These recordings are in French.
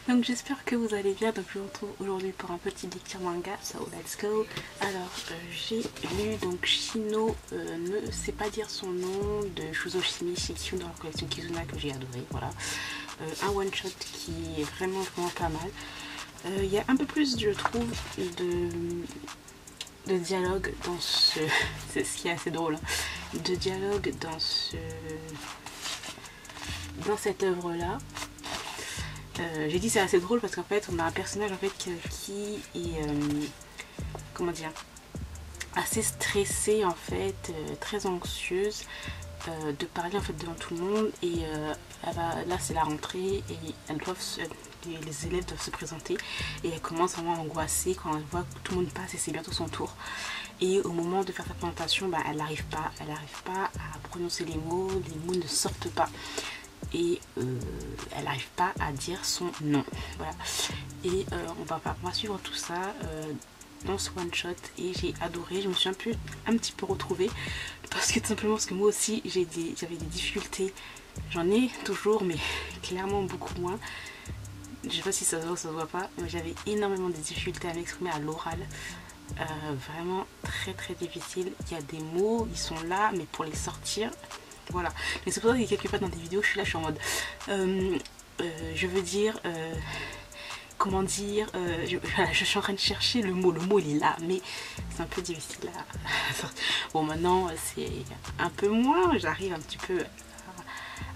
Donc j'espère que vous allez bien. Donc je vous retrouve aujourd'hui pour un petit lecture manga. So let's go. Alors j'ai lu donc Shino, ne sait pas dire son nom, de Shuzo Shimi Shikyu dans la collection Kizuna que j'ai adoré. Voilà, un one shot qui est vraiment pas mal. Il y a un peu plus, je trouve, de dialogue dans ce... c'est ce qui est assez drôle, hein, de dialogue dans cette œuvre là. J'ai dit c'est assez drôle parce qu'en fait on a un personnage en fait qui est comment dire, assez stressée en fait, très anxieuse de parler en fait devant tout le monde, et là c'est la rentrée et les élèves doivent se présenter et elle commence vraiment à angoisser quand elle voit que tout le monde passe et c'est bientôt son tour. Et au moment de faire sa présentation, bah, elle n'arrive pas à prononcer les mots ne sortent pas. Et elle n'arrive pas à dire son nom. Voilà. Et on va suivre tout ça dans ce one shot et j'ai adoré. Je me suis un petit peu retrouvée parce que tout simplement parce que moi aussi j'avais des difficultés. J'en ai toujours, mais clairement beaucoup moins. Je sais pas si ça se voit ou ça se voit pas, mais j'avais énormément de difficultés à m'exprimer à l'oral. Vraiment très difficile. Il y a des mots, ils sont là, mais pour les sortir, voilà. Mais c'est pour ça que quelque part dans des vidéos je suis en mode je veux dire comment dire, je suis en train de chercher le mot il est là, mais c'est un peu difficile à bon, maintenant c'est un peu moins, j'arrive un petit peu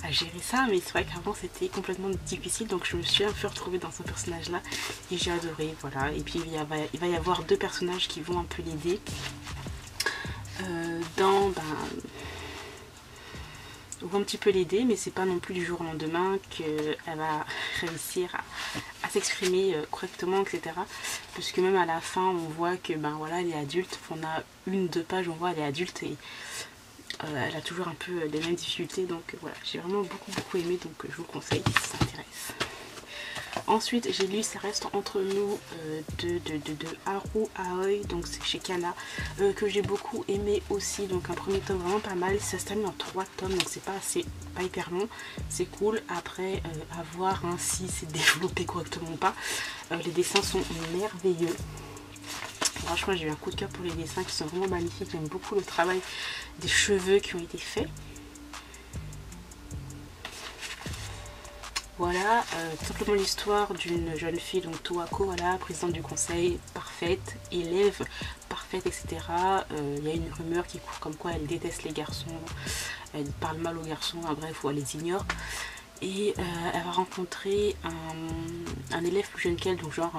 à gérer ça, mais c'est vrai qu'avant c'était complètement difficile, donc je me suis un peu retrouvée dans ce personnage là et j'ai adoré. Voilà. Et puis il va y avoir deux personnages qui vont un peu l'aider un petit peu l'aider, mais c'est pas non plus du jour au lendemain qu'elle va réussir à s'exprimer correctement, etc. Puisque même à la fin on voit que ben voilà, elle est adulte. On a deux pages, on voit elle est adulte et elle a toujours un peu les mêmes difficultés. Donc voilà, j'ai vraiment beaucoup aimé, donc je vous conseille si ça t'intéresse. Ensuite j'ai lu Ça reste entre nous de Haru Aoi, donc c'est chez Kana, que j'ai beaucoup aimé aussi. Donc un premier tome vraiment pas mal, ça se termine en 3 tomes, donc c'est pas hyper long, c'est cool. Après à voir hein, si c'est développé correctement ou pas. Les dessins sont merveilleux. Franchement j'ai eu un coup de cœur pour les dessins qui sont vraiment magnifiques. J'aime beaucoup le travail des cheveux qui ont été faits. Voilà, tout simplement l'histoire d'une jeune fille, donc Toako, voilà, présidente du conseil, parfaite, élève parfaite, etc. Il y a une rumeur qui court comme quoi elle déteste les garçons, elle parle mal aux garçons, hein, bref, ou elle les ignore. Et elle va rencontrer un élève plus jeune qu'elle, donc genre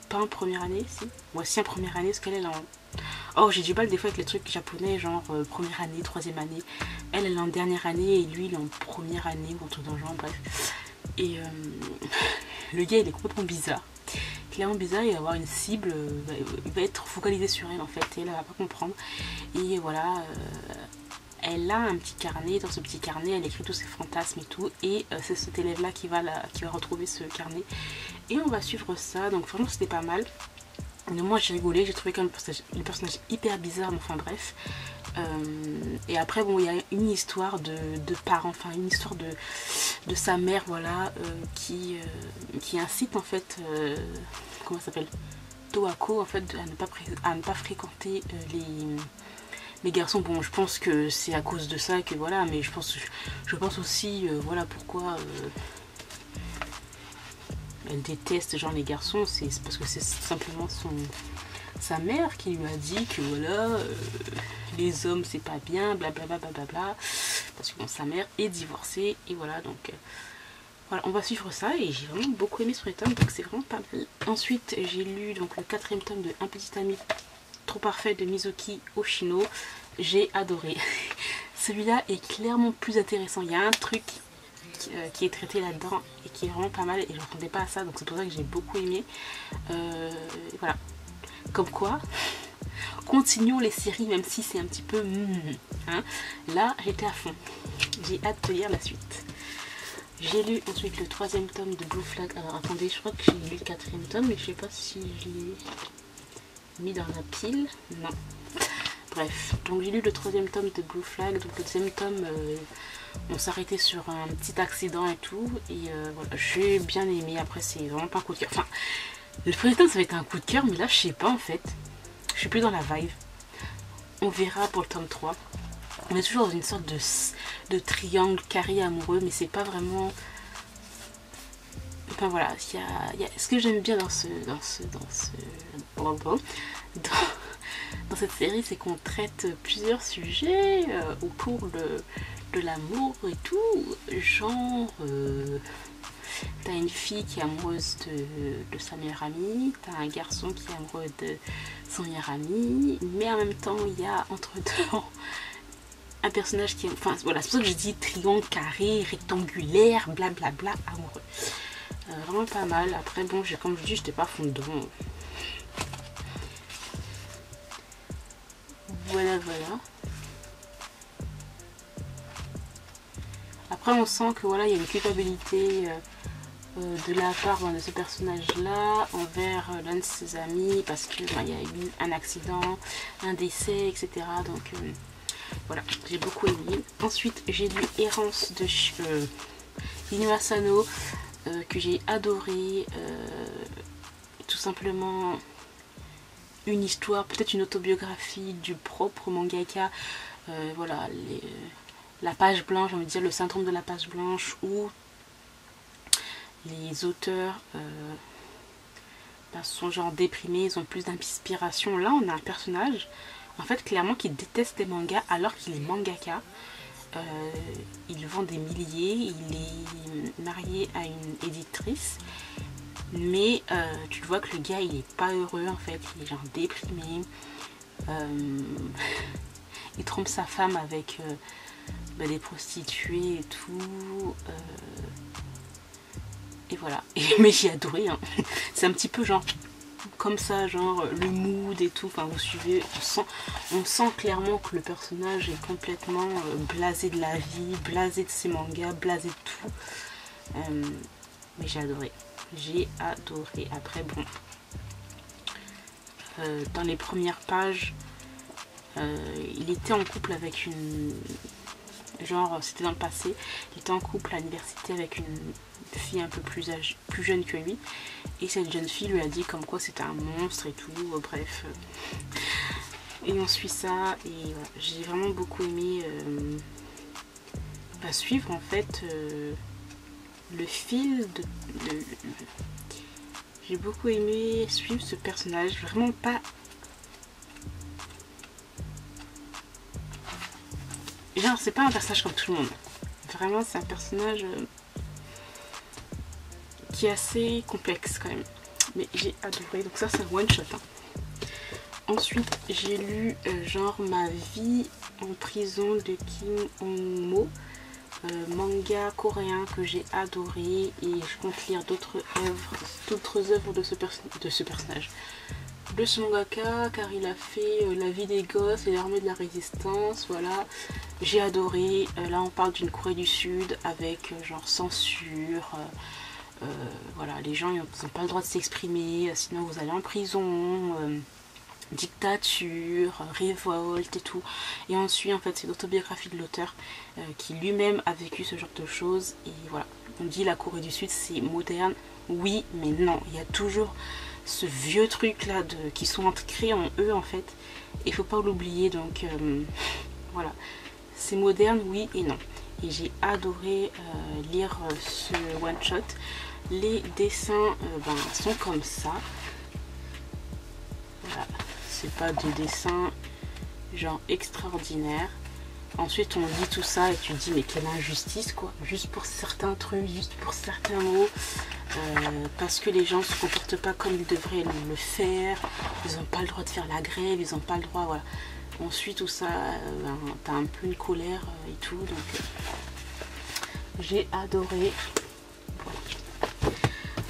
pas en première année, si. Voici en première année, parce qu'elle est en... Oh, j'ai du mal des fois avec les trucs japonais, genre première année, troisième année. Elle est en dernière année et lui il est en première année, ou un truc dans le genre, bref. Et le gars il est complètement bizarre, clairement bizarre. Il va avoir une cible, il va être focalisé sur elle en fait, et elle va pas comprendre. Et voilà, elle a un petit carnet, dans ce petit carnet elle écrit tous ses fantasmes et tout, et c'est cet élève là qui va retrouver ce carnet et on va suivre ça. Donc vraiment c'était pas mal. Mais moi j'ai rigolé, j'ai trouvé quand même le personnage hyper bizarre, mais enfin bref. Et après bon, il y a une histoire de parents, enfin une histoire de sa mère, voilà, qui incite en fait, comment ça s'appelle, Toako en fait à ne pas fréquenter les garçons. Bon, je pense que c'est à cause de ça que voilà, mais je pense aussi voilà pourquoi elle déteste genre les garçons, c'est parce que c'est simplement sa mère qui lui a dit que voilà, les hommes c'est pas bien, blablabla, parce que bon, sa mère est divorcée, et voilà. Donc voilà, on va suivre ça, et j'ai vraiment beaucoup aimé sur les tomes, donc c'est vraiment pas mal. Ensuite j'ai lu donc le 4e tome de Un petit ami trop parfait de Mizuki Oshino. J'ai adoré. Celui-là est clairement plus intéressant, il y a un truc qui est traité là-dedans et qui est vraiment pas mal, et je ne m'attendais pas à ça, donc c'est pour ça que j'ai beaucoup aimé. Voilà, comme quoi continuons les séries même si c'est un petit peu hein. Là j'étais à fond, j'ai hâte de lire la suite. J'ai lu ensuite le 3e tome de Blue Flag. Alors attendez, je crois que j'ai lu le 4e tome, mais je sais pas si je l'ai mis dans la pile, non. bref, donc j'ai lu le 3e tome de Blue Flag. Donc le 2e tome, on s'arrêtait sur un petit accident et tout. Et voilà, j'ai bien aimé. Après, c'est vraiment pas un coup de cœur. Enfin, le premier tome, ça va être un coup de cœur, mais là, je sais pas en fait. Je suis plus dans la vibe. On verra pour le tome 3. On est toujours dans une sorte de triangle carré amoureux, mais c'est pas vraiment... Enfin voilà, il y a... ce que j'aime bien dans cette série, c'est qu'on traite plusieurs sujets au cours de l'amour et tout. Genre, t'as une fille qui est amoureuse de sa meilleure amie, t'as un garçon qui est amoureux de son meilleur ami, mais en même temps, il y a entre deux un personnage qui est... Enfin voilà, c'est pour ça que je dis triangle, carré, rectangulaire, blablabla, amoureux. Vraiment pas mal. Après bon, comme je dis, j'étais pas fond dedans. Voilà. Après on sent que voilà, il y a une culpabilité de la part de ce personnage là envers l'un de ses amis, parce que il y a eu un accident, un décès, etc. Donc voilà, j'ai beaucoup aimé. Ensuite j'ai lu Errance de Inu Asano, que j'ai adoré. Tout simplement une histoire, peut-être une autobiographie du propre mangaka. Voilà, la page blanche, j'ai envie de dire le syndrome de la page blanche, où les auteurs sont genre déprimés, ils ont plus d'inspiration. Là on a un personnage en fait clairement qui déteste les mangas alors qu'il est mangaka. Il vend des milliers, il est marié à une éditrice, mais tu vois que le gars il est pas heureux en fait, il est genre déprimé. Il trompe sa femme avec des prostituées et tout. Et voilà. Mais j'ai adoré. Hein. C'est un petit peu genre comme ça, genre le mood et tout. Enfin, vous suivez. On sent clairement que le personnage est complètement blasé de la vie, blasé de ses mangas, blasé de tout. Mais j'ai adoré. J'ai adoré. Après, bon. Dans les premières pages, il était en couple avec une... Genre, c'était dans le passé. Il était en couple à l'université avec une fille un peu plus jeune que lui. Et cette jeune fille lui a dit comme quoi c'était un monstre et tout. Bref. Et on suit ça. Et voilà. J'ai vraiment beaucoup aimé suivre en fait le fil de... J'ai beaucoup aimé suivre ce personnage. Vraiment pas... Genre, c'est pas un personnage comme tout le monde. Vraiment, c'est un personnage qui est assez complexe quand même. Mais j'ai adoré. Donc ça, c'est un one shot. Hein. Ensuite, j'ai lu genre Ma vie en prison de Kim Hong-mo. Manga coréen que j'ai adoré. Et je compte lire d'autres œuvres de ce personnage. De ce mangaka, car il a fait La vie des gosses et l'Armée de la résistance. Voilà. J'ai adoré. Là on parle d'une Corée du Sud avec genre censure. Voilà, les gens ils n'ont pas le droit de s'exprimer, sinon vous allez en prison. Dictature, révolte et tout. Et on suit en fait c'est l'autobiographie de l'auteur qui lui-même a vécu ce genre de choses. Et voilà, on dit la Corée du Sud c'est moderne. Oui, mais non, il y a toujours ce vieux truc là qui sont ancrés en eux en fait. Et il faut pas l'oublier, donc voilà. C'est moderne, oui et non. Et j'ai adoré lire ce one shot. Les dessins sont comme ça. Voilà. C'est pas des dessins genre extraordinaires. Ensuite on lit tout ça et tu te dis mais quelle injustice quoi. Juste pour certains trucs, juste pour certains mots. Parce que les gens se comportent pas comme ils devraient le faire. Ils n'ont pas le droit de faire la grève, ils n'ont pas le droit, voilà. On suit tout ça, t'as un peu une colère et tout, donc j'ai adoré. Voilà.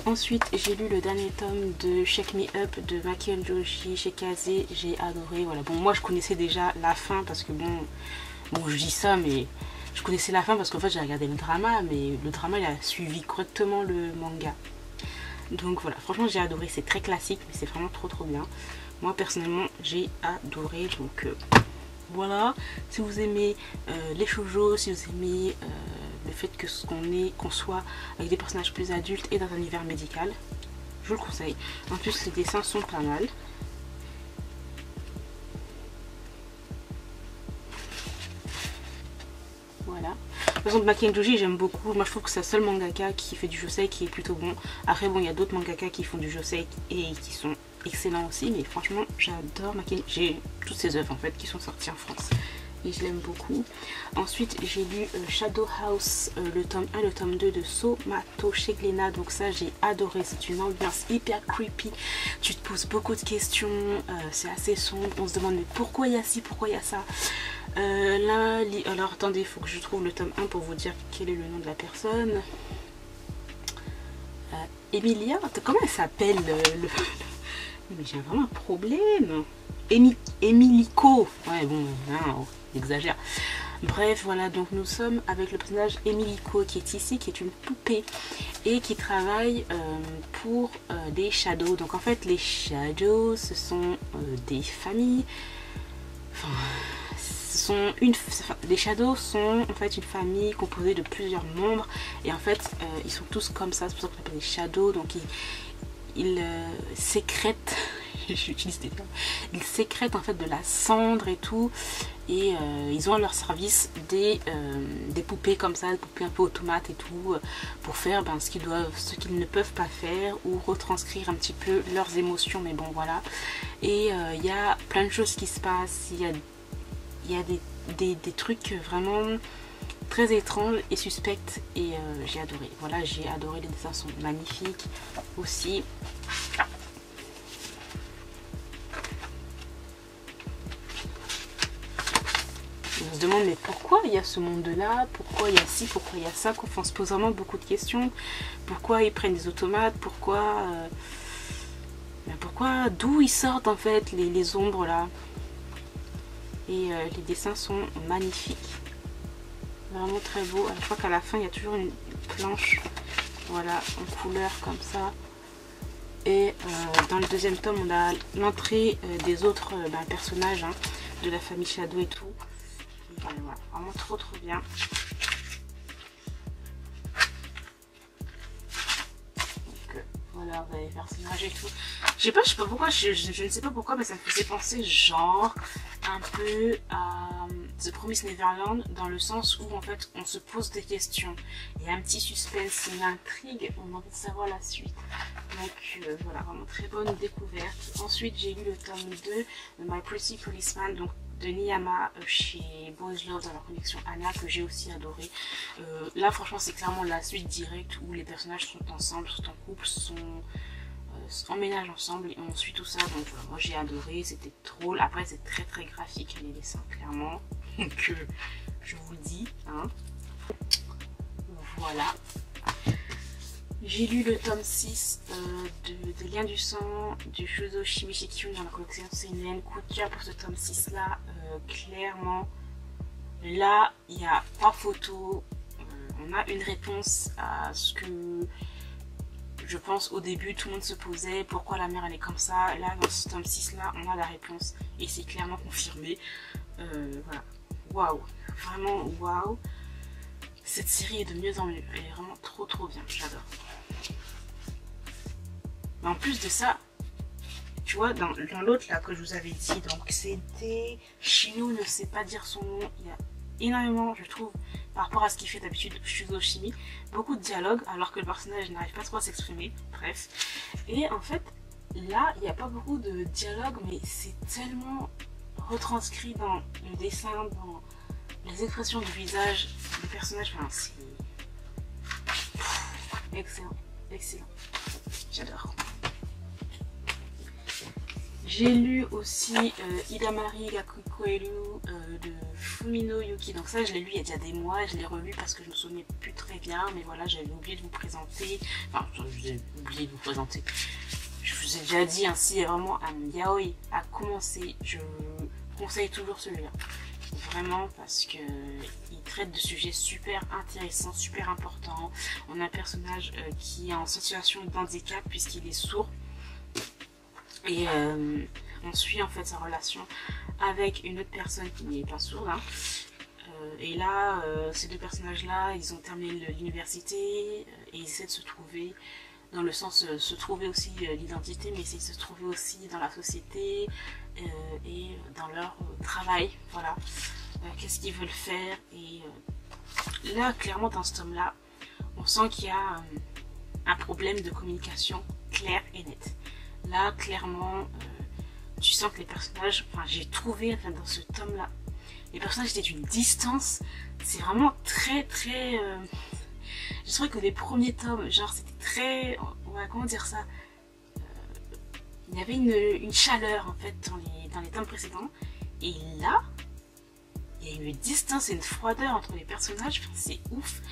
Ensuite, j'ai lu le dernier tome de Shake Me Up de Maki Joshi chez Kazé, j'ai adoré. Voilà, bon, moi je connaissais déjà la fin parce que bon, je dis ça, mais je connaissais la fin parce qu'en fait j'ai regardé le drama, mais le drama il a suivi correctement le manga. Donc voilà, franchement j'ai adoré, c'est très classique, mais c'est vraiment trop bien. Moi personnellement j'ai adoré, donc voilà, si vous aimez les shoujo, si vous aimez le fait que qu'on soit avec des personnages plus adultes et dans un univers médical, je vous le conseille. En plus les dessins sont pas mal. Voilà. Par exemple, Makenjoji, j'aime beaucoup. Moi, je trouve que c'est le seul mangaka qui fait du josei qui est plutôt bon. Après, bon, il y a d'autres mangaka qui font du josei et qui sont excellents aussi. Mais franchement, j'adore Makenjoji. J'ai toutes ses œuvres, en fait, qui sont sorties en France. Et je l'aime beaucoup. Ensuite, j'ai lu Shadow House, le tome 1 et le tome 2 de Somato chez Glénat. Donc ça, j'ai adoré. C'est une ambiance hyper creepy. Tu te poses beaucoup de questions. C'est assez sombre. On se demande, mais pourquoi il y a ci, pourquoi il y a ça. Là, alors attendez, il faut que je trouve le tome 1 pour vous dire quel est le nom de la personne. Emilia, comment elle s'appelle Mais j'ai vraiment un problème. Emilico. Ouais, bon, non, on exagère. Bref, voilà, donc nous sommes avec le personnage Emilico qui est ici, qui est une poupée et qui travaille pour des shadows. Donc en fait, les shadows, ce sont des familles. Enfin, les shadows sont en fait une famille composée de plusieurs membres et en fait ils sont tous comme ça, c'est pour ça qu'on appelle les shadows. Donc ils sécrètent j'utilise des termes, ils sécrètent en fait de la cendre et tout, et ils ont à leur service des poupées comme ça, des poupées un peu automates et tout, pour faire ce qu'ils ne peuvent pas faire ou retranscrire un petit peu leurs émotions. Mais bon voilà, et il y a plein de choses qui se passent, il y a des trucs vraiment très étranges et suspects, et j'ai adoré. Voilà, j'ai adoré, les dessins sont magnifiques aussi. On se demande mais pourquoi il y a ce monde là, pourquoi il y a ci, pourquoi il y a ça, on se pose vraiment beaucoup de questions. Pourquoi ils prennent des automates, pourquoi d'où ils sortent en fait les ombres là. Et les dessins sont magnifiques, vraiment très beaux. Je crois qu'à la fin il y a toujours une planche, voilà, en couleur comme ça. Et dans le deuxième tome on a l'entrée des autres personnages de la famille Shadow et tout. Et voilà, vraiment trop bien. Donc voilà, vous avez les personnages et tout. Je sais pas pourquoi, je ne sais pas pourquoi, mais ça me faisait penser genre un peu à The Promised Neverland, dans le sens où en fait on se pose des questions, il y a un petit suspense, une intrigue, on a envie de savoir la suite. Donc voilà, vraiment très bonne découverte. Ensuite j'ai lu le tome 2 de My Pretty Policeman, donc de Niyama chez Boys Love dans la collection Anna, que j'ai aussi adoré. Là franchement c'est clairement la suite directe où les personnages sont ensemble, sont en couple, emménagent ensemble et on suit tout ça. Donc moi j'ai adoré, c'était drôle. Après c'est très graphique les dessins clairement, donc je vous le dis voilà. J'ai lu le tome 6 de Lien du sang du Shuzo Shimichi dans la collection Seinen. Coup de cœur pour ce tome 6 là, clairement. Là, il y a 3 photos. On a une réponse à ce que je pense au début tout le monde se posait. Pourquoi la mère elle est comme ça? Là, dans ce tome 6 là, on a la réponse. Et c'est clairement confirmé. Voilà. Waouh. Vraiment waouh. Cette série est de mieux en mieux. Elle est vraiment trop bien. J'adore. Mais en plus de ça, tu vois, dans l'autre là que je vous avais dit, donc c'était Shino ne sait pas dire son nom. Il y a énormément, je trouve, par rapport à ce qu'il fait d'habitude Shuzo Shimi, beaucoup de dialogue alors que le personnage n'arrive pas trop à s'exprimer. Bref. Et en fait, là, il n'y a pas beaucoup de dialogue, mais c'est tellement retranscrit dans le dessin, dans les expressions du visage des personnages. Enfin, c'est excellent. J'adore. J'ai lu aussi Hidamari Gakukoelu de Fumino Yuki. Donc ça je l'ai lu il y a déjà des mois, je l'ai relu parce que je me souvenais plus très bien, mais voilà, j'avais oublié de vous présenter. Enfin, j'ai oublié de vous présenter. Je vous ai déjà dit, s'il y a vraiment un yaoi à commencer, je conseille toujours celui-là. Vraiment, parce que il traite de sujets super intéressants, super importants. On a un personnage qui est en situation de handicap puisqu'il est sourd. Et On suit en fait sa relation avec une autre personne qui n'est pas sourde, hein. Et là, ces deux personnages-là, ils ont terminé l'université et ils essaient de se trouver, dans le sens se trouver aussi l'identité, mais essayer de se trouver aussi dans la société et dans leur travail, voilà. Qu'est-ce qu'ils veulent faire, et là, clairement, dans ce tome-là, on sent qu'il y a un problème de communication clair et net. Là, clairement, tu sens que les personnages, enfin, j'ai trouvé, enfin, dans ce tome-là, les personnages étaient d'une distance. C'est vraiment très, très... je trouvais que les premiers tomes, genre, c'était très... Ouais, comment dire ça, il y avait une chaleur, en fait, dans les tomes précédents. Et là, il y a une distance et une froideur entre les personnages. Enfin, c'est ouf.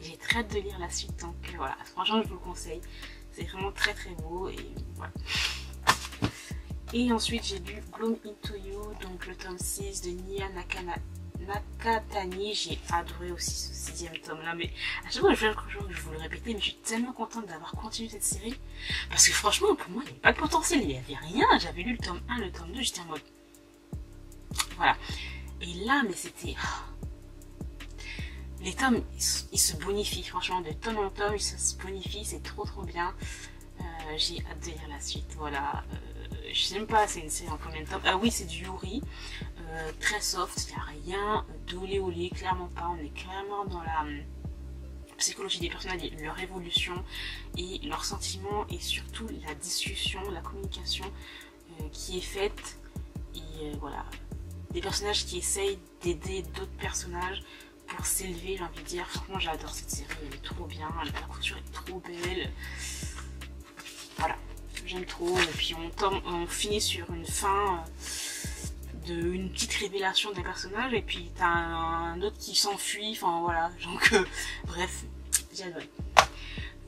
J'ai très hâte de lire la suite. Donc, voilà, franchement, je vous le conseille. C'est vraiment très, très beau. Et voilà. Et ensuite, j'ai lu Bloom Into You, donc le tome 6 de Nya Nakatani. J'ai adoré aussi ce 6e tome là, mais à chaque fois je vous le répétais, mais je suis tellement contente d'avoir continué cette série, parce que franchement, pour moi, il n'y avait pas de potentiel, il n'y avait rien. J'avais lu le tome 1, le tome 2, j'étais en mode... Voilà. Et là, mais c'était... Les tomes, ils se bonifient, franchement, de tome en tome, ils se bonifient, c'est trop trop bien. J'ai hâte de lire la suite, voilà. Je sais même pas, c'est une série en combien de tomes. Ah oui, c'est du Yuri, très soft, il n'y a rien d'olé olé, clairement pas. On est clairement dans la psychologie des personnages, leur évolution et leurs sentiments, et surtout la discussion, la communication qui est faite. Et voilà, des personnages qui essayent d'aider d'autres personnages pour s'élever, j'ai envie de dire. Franchement, j'adore cette série, elle est trop bien, la couture est trop belle. Voilà, j'aime trop. Et puis on finit sur une fin une petite révélation des personnages, et puis t'as un autre qui s'enfuit, enfin voilà, donc bref, j'ai adoré.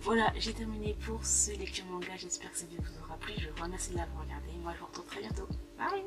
Voilà, j'ai terminé pour ce lecture manga, j'espère que cette vidéo vous aura plu, je vous remercie de l'avoir regardé, moi je vous retrouve très bientôt, bye.